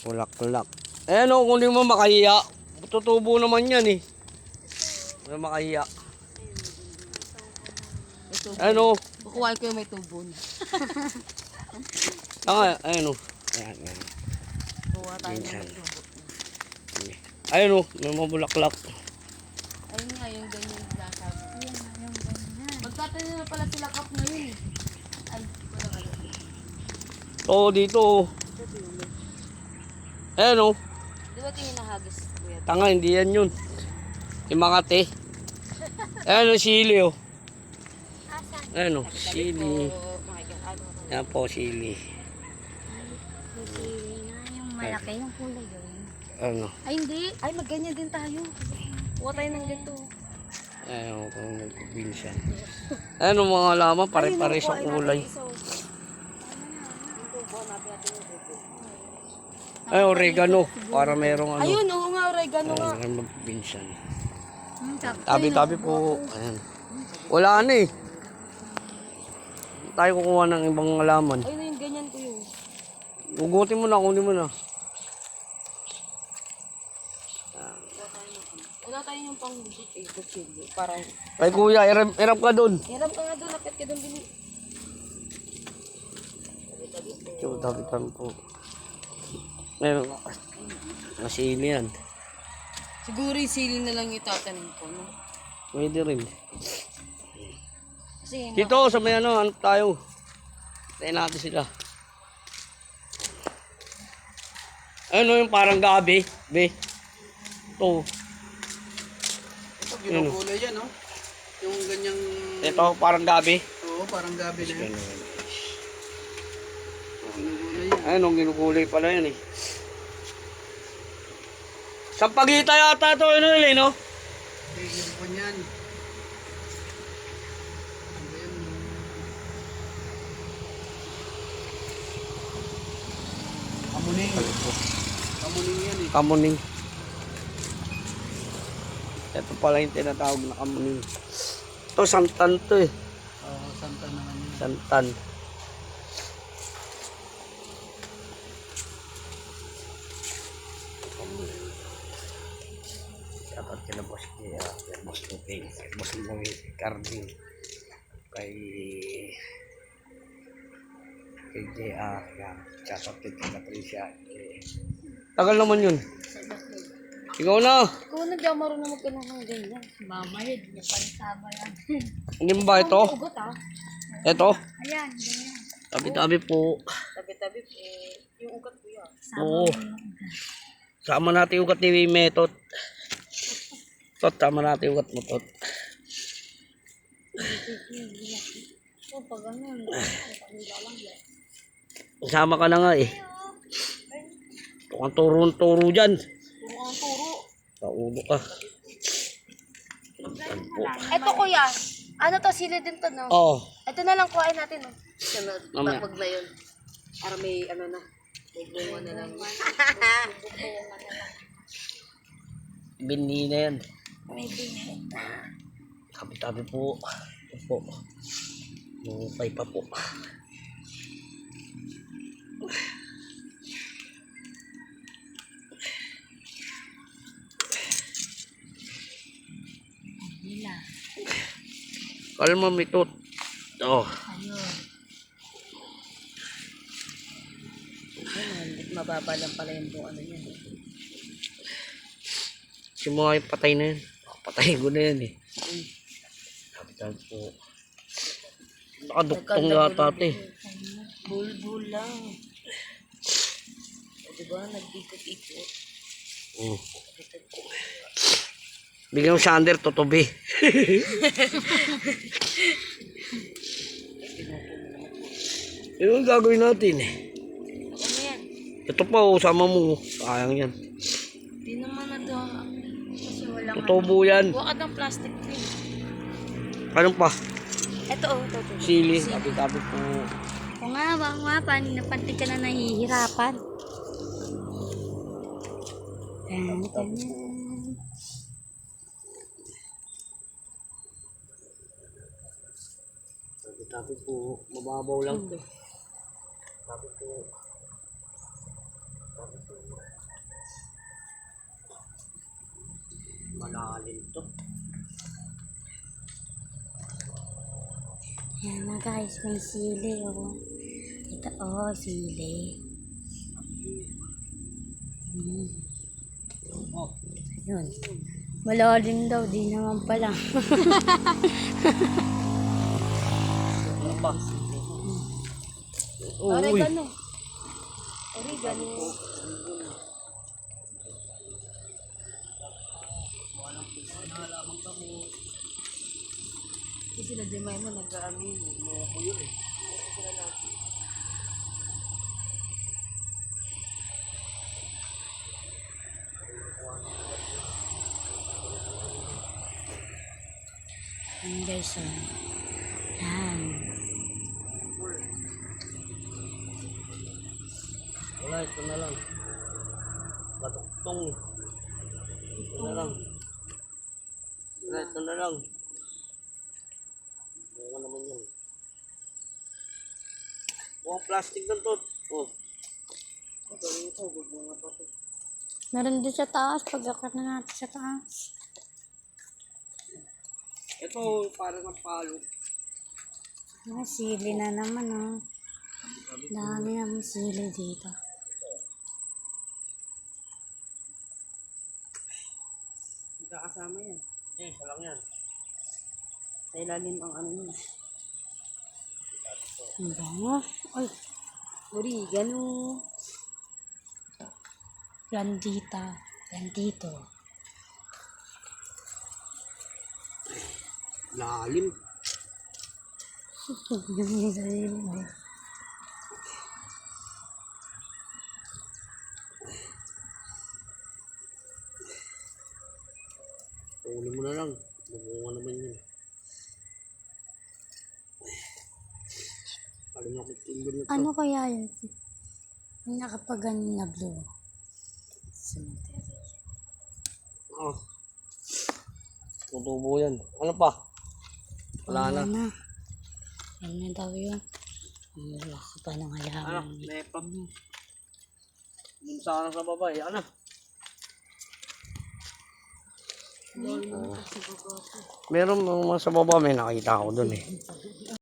Bulak-bulak. Eh no, kung di mo makahiya, tutubo naman yan eh. Wala makahiya. Ano? Kukuha ko yung may tubo na. Ayun o. Ayan, ayan. Kuha tayo ng may tubo. Ayun o, may mga bulaklak. Ayun nga, yung ganyan sinasabi. Ayun nga, yung ganyan. Magtatanim na pala sila kap ngayon eh. Ay, wala kayo. Oo, dito o. Ayun o. Di ba ito yung nahagis, kuya? Tanga, hindi yan yun. Yung Makati. Ayun o, sili o. Ayun o, sili. Yan po, sili. Yung malaki yung kulay yun. Ano? Ay, hindi. Ay, magganyan din tayo. Kuha tayo ng ganito. Ayun o, kung nagpipinsan. Ayun o, mga laman, pare-pare sa kulay. Ay, oregano. Para merong ano. Ayun, oo nga, oregano nga. Ayun, magpipinsan. Tabi-tabi po. Ayan. Wala na eh. Tayo kukuha ng ibang halaman. Ayun na yung ganyan ko yun. Ugutin mo na, kunin mo na. Wala tayo yung pang kutsilyo. Para... Kay kuya, irap ka dun. Hiram ka nga doon, lapit ka doon din. So, tabi-tabi po. Ngayon, masili yan. Siguro yung sili na lang yung tatanim ko, no? Pwede rin. Kasi Dito, sa may ano tayo. Tayo natin sila. Ano yung parang gabi? Be. Ito. Ito, ginukulay yan, no? Yung ganyang... Ito, parang gabi. Oo, parang gabi na yan. Ginukulay yan. Ayun, ginukulay pala yan eh. Sampagita yata ito, ano yun eh, no? Ginukulay yan. Ano ba yan? Kamuning. Kamuning yan eh. Kamuning. Ito pala yung tinatawag na kamuning. Ito, santan to eh. Oo, santa naman yan. Santan. Dapat kina boss kaya boss Tuping, boss mo Carding, kay JR, yan, sasapit kay Patricia. Tagal naman yun. Ikaw na. Ikaw na, di ako marunong magkano ng ganyan. Mamahid, yung pansama yan. Hindi mo ba ito? Ugot ah. Ito? Ayan, ganyan. Tabi-tabi po. Tabi-tabi, yung ugat ko yan. Oo. Sama natin yung ugat ni Metot. Tot, sama natin yung ugat mo, Tot. So, pag ano, pagkakila lang yan. Sama ka na nga eh. Ito kang turo-turo dyan. Puro ang turo. Sa ulo ka. Santan po. Eto kuya, ano to, sili din to, no? Oo. Ito na lang kuhain natin, no? Mamaya. Wag na yun. Para may, ano na, may bunga na lang. Bindi na yan. May binhi. Tabi-tabi po. Ito po. Mungkay pa po. Hila. Kalma, Metot. Oh. Ayun. Mababa lang pala yung buong ano yan. Si mga yung patay na yan. Patayin ko na yan eh. Tabi-tabi po. Nakaduktong yata ito eh. Bulbul lang. Diba, nag-ikot-ikot. Mm. Bigyan mo si Ander, tutubi. Yun ang gagawin natin eh. Ano yan? Ito pa oh, sama mo. Sayang yan. Di naman na to. Kasi walang Tutubo yan. Huwag ng plastic din. Ano pa? Ito oh, ito. Sili. Tabi-tabi po. O nga, baka nga, napantig ka na nahihirapan. Tabi po. Mababaw lang to. Tabi po. Tabi po. Malalim to. Yan na guys, may sili oh. Ito oh, sili. Oh, Yun. Malalim daw, di naman pala. ano pa? Uy. Oregano. Oregano. Kasi sila Jemima nag-aamin. Loko yun eh. Yan guys oh. Yan. Wala, ito na lang. Batuktong eh. Ito na lang. Wala, ito na lang. Bunga naman yan. Mukhang plastic lang to. Oh. Ito, bunga pa to. Meron din sa taas, pag-akit na natin sa taas. Ito, parang ang palo. Ah, sili na naman oh. Dami naman sili dito. Magkakasama yan. Eh, isa lang yan. Sa ilalim ang ano yun. Ang bango. Ay, Oregano. landita. Landito. Lalim. Yung sarili mo. Uli mo na lang. Bunga naman yun. Paling ako tingin na to. Ano kaya yun? May nakapaganon na blue. Cemetery. Oh. Tutubo yan. Ano pa? Wala na. na. Yan na daw yun. Ang laki pa ng Ano? halaman. Lepang. Dun sana sa baba eh. Ano? Meron mga sa baba may nakita ako dun eh.